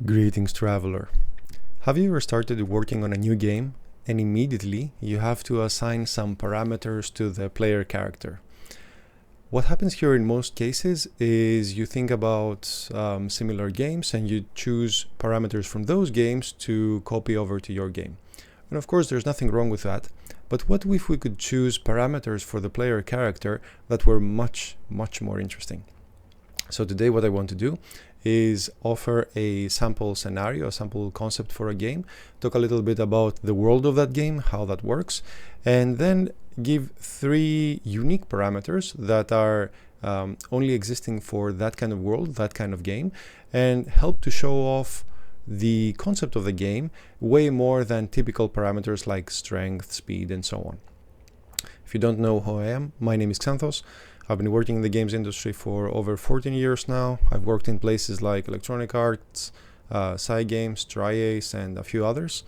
Greetings, traveler. Have you ever started working on a new game and immediately you have to assign some parameters to the player character? What happens here in most cases is you think about similar games and you choose parameters from those games to copy over to your game. And of course, there's nothing wrong with that. But what if we could choose parameters for the player character that were much more interesting? So today what I want to do is offer a sample scenario, a sample concept for a game, talk a little bit about the world of that game, how that works, and then give 3 unique parameters that are only existing for that kind of world, that kind of game, and help to show off the concept of the game way more than typical parameters like strength, speed, and so on. If you don't know who I am, my name is Xanthos. I've been working in the games industry for over 14 years now. I've worked in places like Electronic Arts, Cygames, Tri-Ace, and a few others.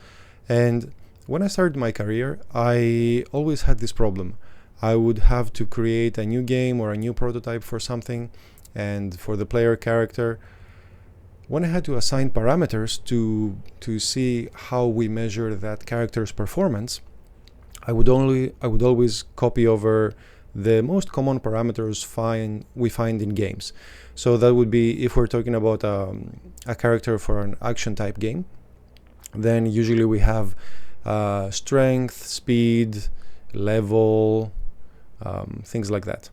And when I started my career, I always had this problem. I would have to create a new game or a new prototype for something, and for the player character, when I had to assign parameters to see how we measure that character's performance, I would always copy over the most common parameters we find in games. So that would be, if we're talking about a character for an action type game, then usually we have strength, speed, level, things like that.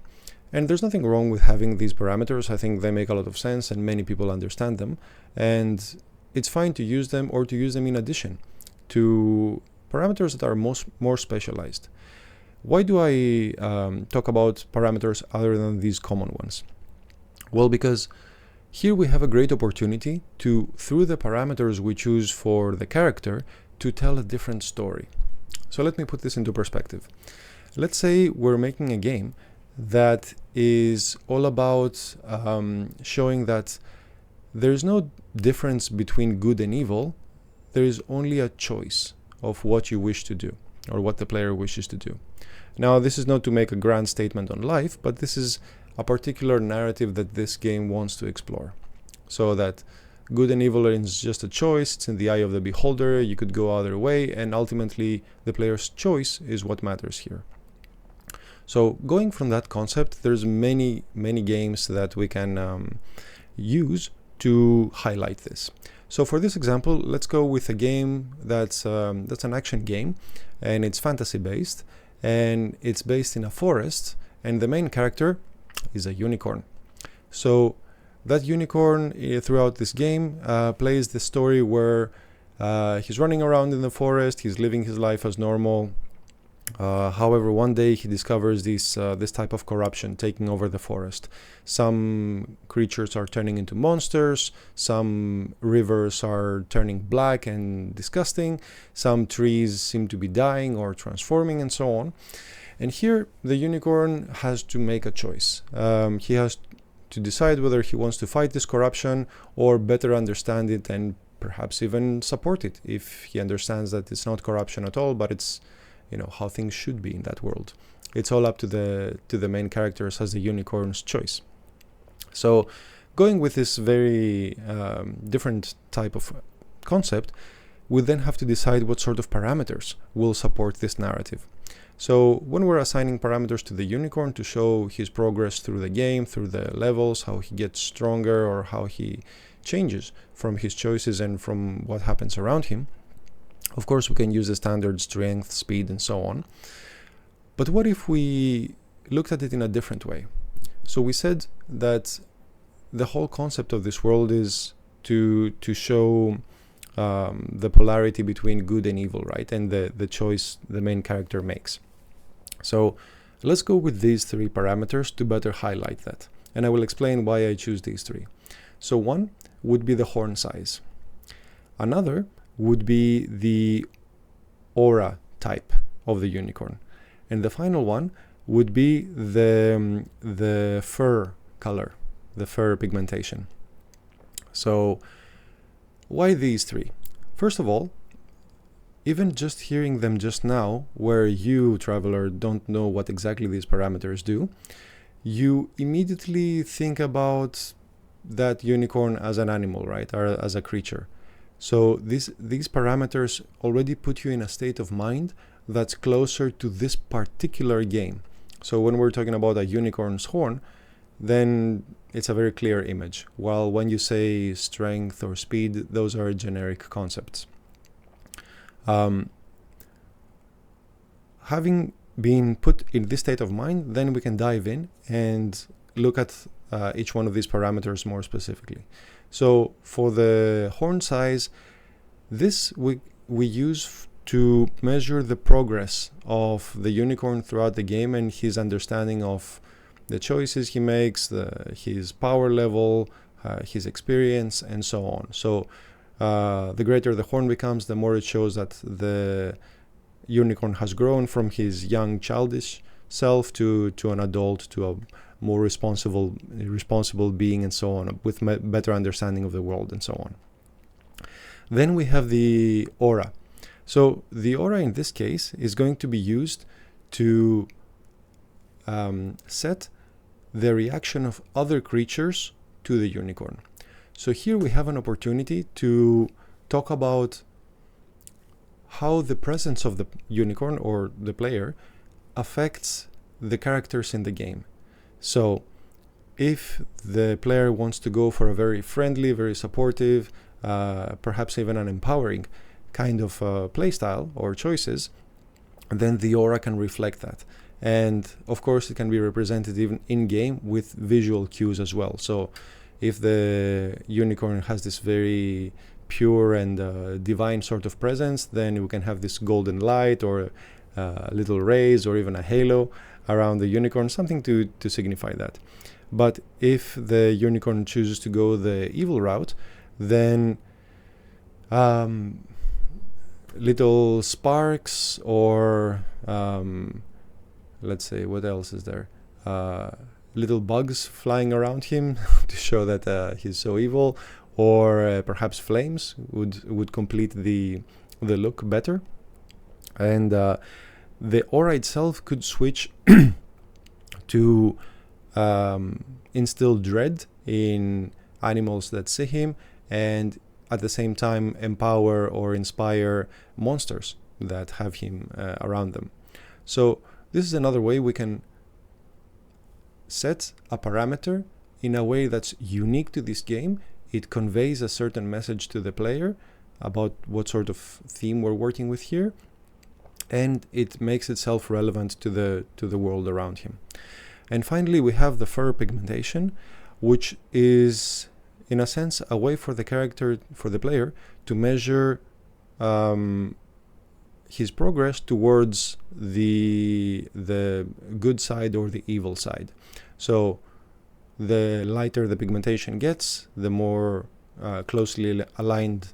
And there's nothing wrong with having these parameters. I think they make a lot of sense and many people understand them. And it's fine to use them or to use them in addition to parameters that are more specialized. Why do I talk about parameters other than these common ones? Well, because here we have a great opportunity to, through the parameters we choose for the character, to tell a different story. So let me put this into perspective. Let's say we're making a game that is all about showing that there's no difference between good and evil. There is only a choice of what you wish to do or what the player wishes to do. Now, this is not to make a grand statement on life, but this is a particular narrative that this game wants to explore. So that good and evil is just a choice, it's in the eye of the beholder, you could go either way, and ultimately the player's choice is what matters here. So going from that concept, there's many games that we can use to highlight this. So for this example, let's go with a game that's an action game, and it's fantasy based, and it's based in a forest, and the main character is a unicorn. So that unicorn throughout this game plays the story where he's running around in the forest, he's living his life as normal. However, one day he discovers this type of corruption taking over the forest. Some creatures are turning into monsters, some rivers are turning black and disgusting, some trees seem to be dying or transforming, and so on. And here the unicorn has to make a choice. He has to decide whether he wants to fight this corruption or better understand it and perhaps even support it if he understands that it's not corruption at all, but it's how things should be in that world. It's all up to the main characters as the unicorn's choice. So going with this very different type of concept, we then have to decide what sort of parameters will support this narrative. So when we're assigning parameters to the unicorn to show his progress through the game, through the levels, how he gets stronger or how he changes from his choices and from what happens around him, of course, we can use the standard strength, speed, and so on. But what if we looked at it in a different way? So we said that the whole concept of this world is to show the polarity between good and evil, right? And the choice the main character makes. So let's go with these 3 parameters to better highlight that. And I will explain why I choose these 3. So one would be the horn size. Another would be the aura type of the unicorn. And the final one would be the fur color, the fur pigmentation. So why these 3? First of all, even just hearing them just now, where you, traveler, don't know what exactly these parameters do, you immediately think about that unicorn as an animal, right, or as a creature. So these parameters already put you in a state of mind that's closer to this particular game. So when we're talking about a unicorn's horn, then it's a very clear image. While when you say strength or speed, those are generic concepts. Having been put in this state of mind, then we can dive in and look at each one of these parameters more specifically. So for the horn size, this we use to measure the progress of the unicorn throughout the game and his understanding of the choices he makes, his power level, his experience, and so on. So the greater the horn becomes, the more it shows that the unicorn has grown from his young childish self to an adult, to a more responsible being, and so on, with better understanding of the world and so on. Then we have the aura. So the aura in this case is going to be used to set the reaction of other creatures to the unicorn. So here we have an opportunity to talk about how the presence of the unicorn or the player affects the characters in the game. So if the player wants to go for a very friendly, very supportive, perhaps even an empowering kind of playstyle or choices, then the aura can reflect that. And of course it can be represented even in-game with visual cues as well. So if the unicorn has this very pure and divine sort of presence, then we can have this golden light or little rays or even a halo around the unicorn, something to signify that. But if the unicorn chooses to go the evil route, then little sparks or let's say, what else is there? Little bugs flying around him to show that he's so evil, or perhaps flames would complete the look better. And the aura itself could switch to instill dread in animals that see him, and at the same time empower or inspire monsters that have him around them. So this is another way we can set a parameter in a way that's unique to this game. It conveys a certain message to the player about what sort of theme we're working with here, and it makes itself relevant to the world around him. And finally, we have the fur pigmentation, which is, in a sense, a way for the player to measure his progress towards the good side or the evil side. So the lighter the pigmentation gets, the more closely aligned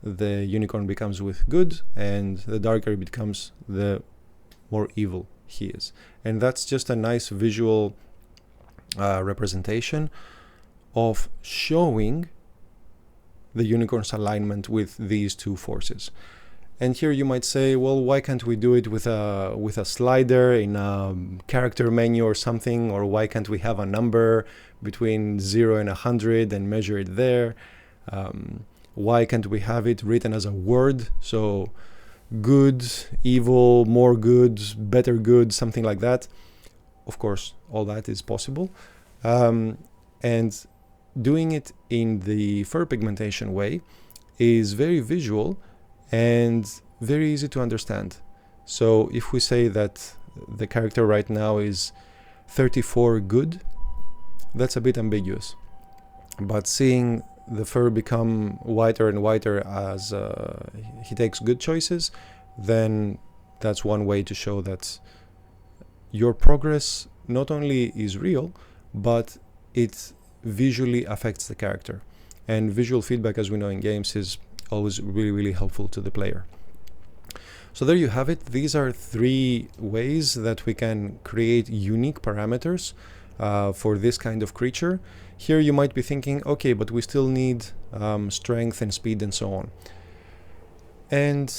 the unicorn becomes with good, and the darker it becomes, the more evil he is. And that's just a nice visual representation of showing the unicorn's alignment with these two forces. And here you might say, well, why can't we do it with a slider in a character menu or something? Or why can't we have a number between 0 and 100 and measure it there? Why can't we have it written as a word? So good, evil, more good, better good, something like that. Of course, all that is possible. And doing it in the fur pigmentation way is very visual and very easy to understand. So if we say that the character right now is 34 good, that's a bit ambiguous. But seeing the fur become whiter and whiter as he takes good choices, then that's one way to show that your progress not only is real, but it visually affects the character. And visual feedback, as we know in games, is always really, really helpful to the player. So there you have it. These are 3 ways that we can create unique parameters for this kind of creature. Here you might be thinking, okay, but we still need strength and speed and so on. And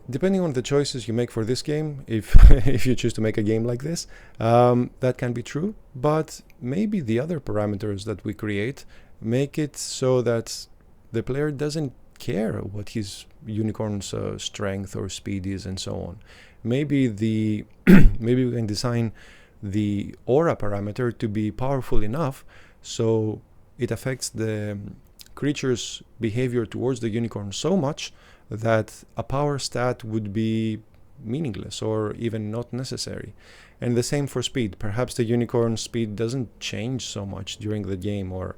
depending on the choices you make for this game, if if you choose to make a game like this, that can be true. But maybe the other parameters that we create make it so that the player doesn't care what his unicorn's strength or speed is and so on. Maybe maybe we can design the aura parameter to be powerful enough so it affects the creature's behavior towards the unicorn so much that a power stat would be meaningless or even not necessary. And the same for speed. Perhaps the unicorn's speed doesn't change so much during the game, or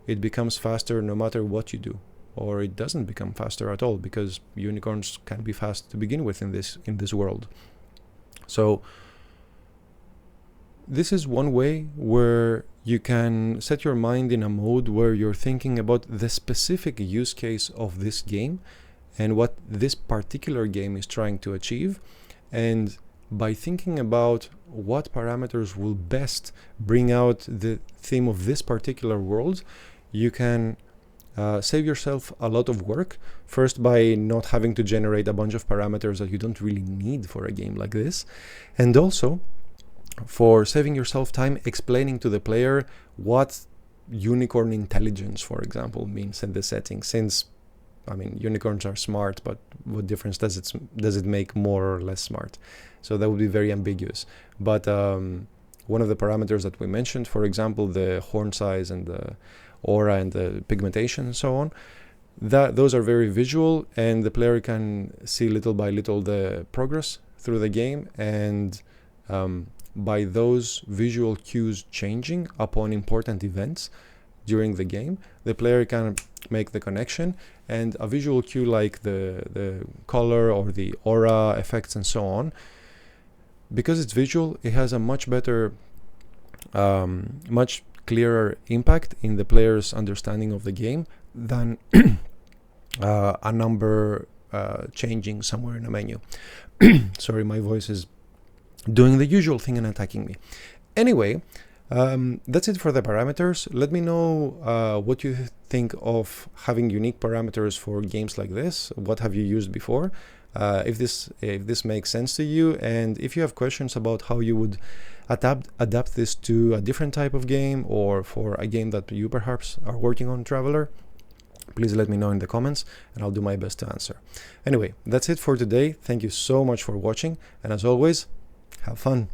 it becomes faster no matter what you do, or it doesn't become faster at all, because unicorns can be fast to begin with in this world. So this is one way where you can set your mind in a mode where you're thinking about the specific use case of this game and what this particular game is trying to achieve. And by thinking about what parameters will best bring out the theme of this particular world, you can save yourself a lot of work. First, by not having to generate a bunch of parameters that you don't really need for a game like this. And also, for saving yourself time explaining to the player what unicorn intelligence, for example, means in the setting. Since, I mean, unicorns are smart, but what difference does it make more or less smart? So that would be very ambiguous. But one of the parameters that we mentioned, for example, the horn size and the aura and the pigmentation and so on, those are very visual, and the player can see little by little the progress through the game, and by those visual cues changing upon important events during the game, the player can make the connection, and a visual cue like the color or the aura effects and so on, because it's visual, it has a much better, much clearer impact in the player's understanding of the game than a number changing somewhere in a menu. Sorry, my voice is doing the usual thing and attacking me. Anyway, that's it for the parameters. Let me know what you think of having unique parameters for games like this. What have you used before? If this makes sense to you, and if you have questions about how you would adapt this to a different type of game, or for a game that you perhaps are working on, Traveler, please let me know in the comments and I'll do my best to answer. Anyway, that's it for today. Thank you so much for watching, and as always, have fun.